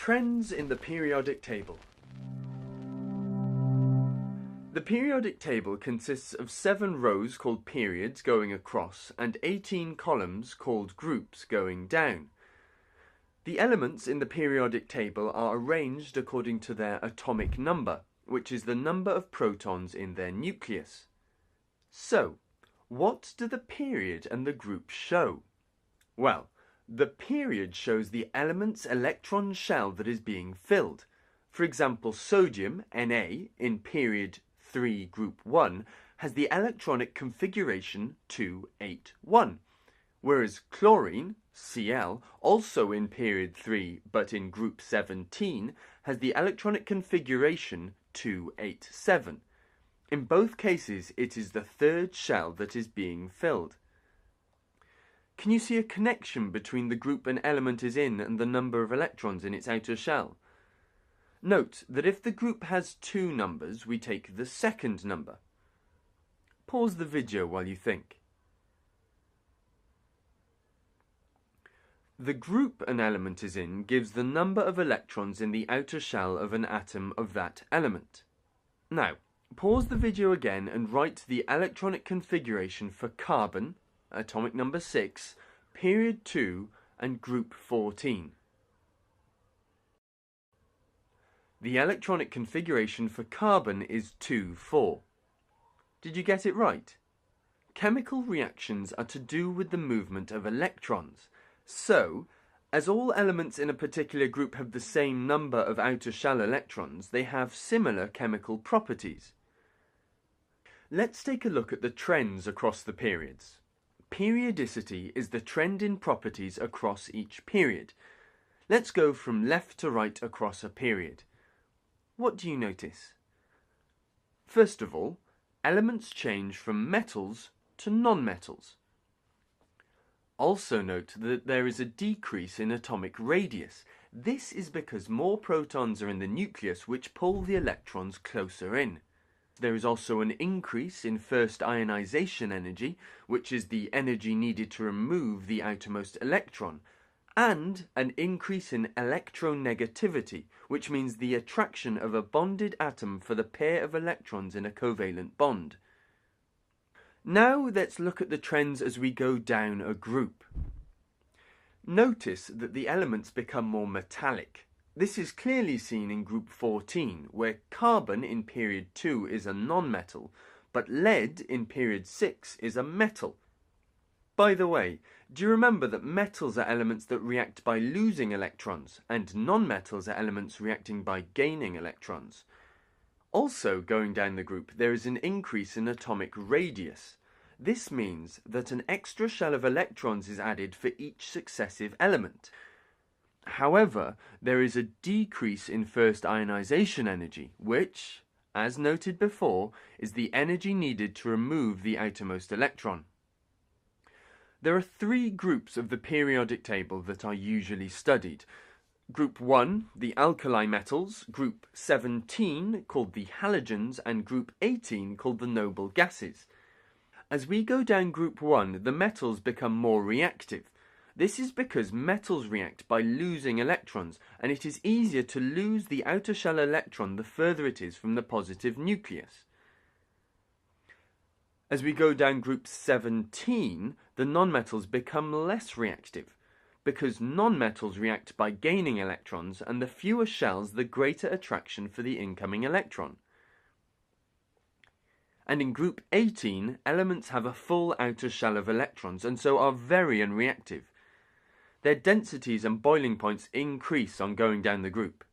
Trends in the periodic table. The periodic table consists of 7 rows called periods going across and 18 columns called groups going down. The elements in the periodic table are arranged according to their atomic number, which is the number of protons in their nucleus. So, what do the period and the group show? Well, the period shows the element's electron shell that is being filled. For example, sodium, Na, in period 3 group 1, has the electronic configuration 281, whereas chlorine, Cl, also in period 3 but in group 17, has the electronic configuration 287. In both cases, it is the third shell that is being filled. Can you see a connection between the group an element is in and the number of electrons in its outer shell? Note that if the group has 2 numbers, we take the second number. Pause the video while you think. The group an element is in gives the number of electrons in the outer shell of an atom of that element. Now, pause the video again and write the electronic configuration for carbon, atomic number 6, period 2, and group 14. The electronic configuration for carbon is 2,4. Did you get it right? Chemical reactions are to do with the movement of electrons. So, as all elements in a particular group have the same number of outer shell electrons, they have similar chemical properties. Let's take a look at the trends across the periods. Periodicity is the trend in properties across each period. Let's go from left to right across a period. What do you notice? First of all, elements change from metals to non-metals. Also note that there is a decrease in atomic radius. This is because more protons are in the nucleus, which pull the electrons closer in. There is also an increase in first ionization energy, which is the energy needed to remove the outermost electron, and an increase in electronegativity, which means the attraction of a bonded atom for the pair of electrons in a covalent bond. Now let's look at the trends as we go down a group. Notice that the elements become more metallic. This is clearly seen in group 14, where carbon in period 2 is a non-metal, but lead in period 6 is a metal. By the way, do you remember that metals are elements that react by losing electrons, and non-metals are elements reacting by gaining electrons? Also, going down the group, there is an increase in atomic radius. This means that an extra shell of electrons is added for each successive element. However, there is a decrease in first ionization energy, which, as noted before, is the energy needed to remove the outermost electron. There are 3 groups of the periodic table that are usually studied. Group 1, the alkali metals, Group 17, called the halogens, and Group 18, called the noble gases. As we go down Group 1, the metals become more reactive. This is because metals react by losing electrons, and it is easier to lose the outer shell electron the further it is from the positive nucleus. As we go down Group 17, the nonmetals become less reactive, because nonmetals react by gaining electrons, and the fewer shells, the greater attraction for the incoming electron. And in Group 18, elements have a full outer shell of electrons, and so are very unreactive. Their densities and boiling points increase on going down the group.